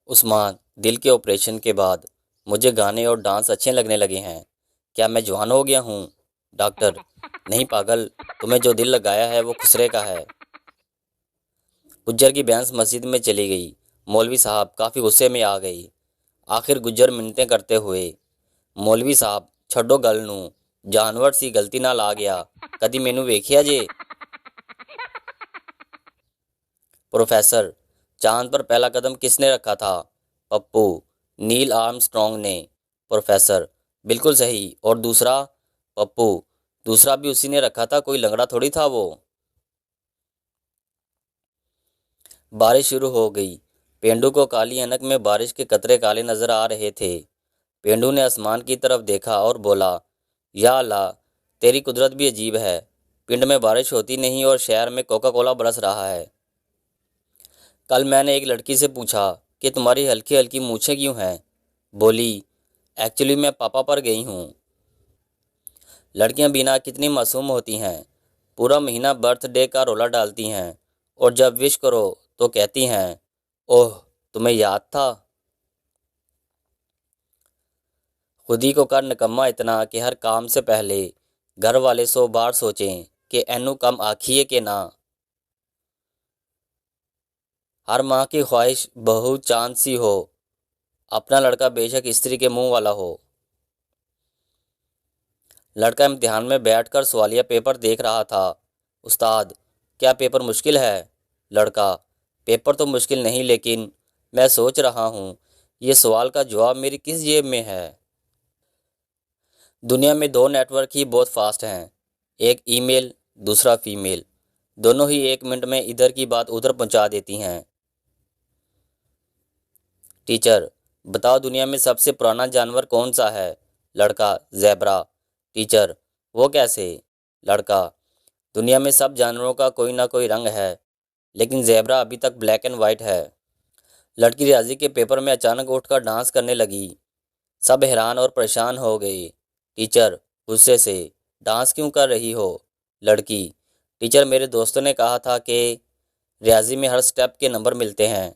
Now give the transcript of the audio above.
عثمان، دل کے آپریشن کے بعد مجھے گانے اور ڈانس اچھے لگنے لگے ہیں۔ کیا میں جوان ہو گیا ہوں؟ ڈاکٹر: نہیں پاگل، تمہیں جو دل لگایا ہے وہ خسرے کا ہے۔ گجر کی بہن مسجد میں چلی گئی۔ مولوی صاحب کافی غصے میں آ گئی۔ آخر گجر منتیں کرتے ہوئے: مولوی صاحب چھڈو گل نوں، جانور سی غلطی نال آ گیا، کدی مینوں ویکھیا جے؟ پروفیسر: چاند پر پہلا قدم کس نے رکھا تھا؟ پپو: نیل آرمسٹرانگ نے۔ پروفیسر: بالکل صحیح، اور دوسرا؟ پپو: دوسرا بھی اسی نے رکھا تھا، کوئی لنگڑا تھوڑی تھا وہ۔ بارش شروع ہو گئی۔ پینڈو کو کالی اینک میں بارش کے قطرے کالے نظر آ رہے تھے۔ پینڈو نے آسمان کی طرف دیکھا اور بولا: یا اللہ، تیری قدرت بھی عجیب ہے، پنڈ میں بارش ہوتی نہیں اور شہر میں کوکا کولا برس رہا ہے۔ کل میں نے ایک لڑکی سے پوچھا کہ تمہاری ہلکی ہلکی مونچھیں کیوں ہیں؟ بولی: ایکچولی میں پاپا پر گئی ہوں۔ لڑکیاں بینا کتنی معصوم ہوتی ہیں، پورا مہینہ برتھ ڈے کا رولا ڈالتی ہیں، اور جب وش کرو تو کہتی ہیں: اوہ، تمہیں یاد تھا؟ خودی کو کر نکما اتنا کہ ہر کام سے پہلے گھر والے 100 بار سوچیں کہ اینو کم آکھیے کہ نہ۔ ہر ماں کی خواہش بہو چاند سی ہو، اپنا لڑکا بے شک استری کے منہ والا ہو۔ لڑکا امتحان میں بیٹھ کر سوالیہ پیپر دیکھ رہا تھا۔ استاد: کیا پیپر مشکل ہے؟ لڑکا: پیپر تو مشکل نہیں، لیکن میں سوچ رہا ہوں یہ سوال کا جواب میری کس جیب میں ہے۔ دنیا میں 2 نیٹ ورک ہی بہت فاسٹ ہیں، ایک ای میل، دوسرا فی میل۔ دونوں ہی 1 منٹ میں ادھر کی بات ادھر پہنچا دیتی ہیں۔ ٹیچر: بتاؤ دنیا میں سب سے پرانا جانور کون سا ہے؟ لڑکا: زیبرا۔ ٹیچر: وہ کیسے؟ لڑکا: دنیا میں سب جانوروں کا کوئی نہ کوئی رنگ ہے، لیکن زیبرا ابھی تک بلیک اینڈ وائٹ ہے۔ لڑکی ریاضی کے پیپر میں اچانک اٹھ کر ڈانس کرنے لگی۔ سب حیران اور پریشان ہو گئے۔ ٹیچر غصے سے: ڈانس کیوں کر رہی ہو؟ لڑکی: ٹیچر، میرے دوستوں نے کہا تھا کہ ریاضی میں ہر سٹیپ کے نمبر ملتے ہیں،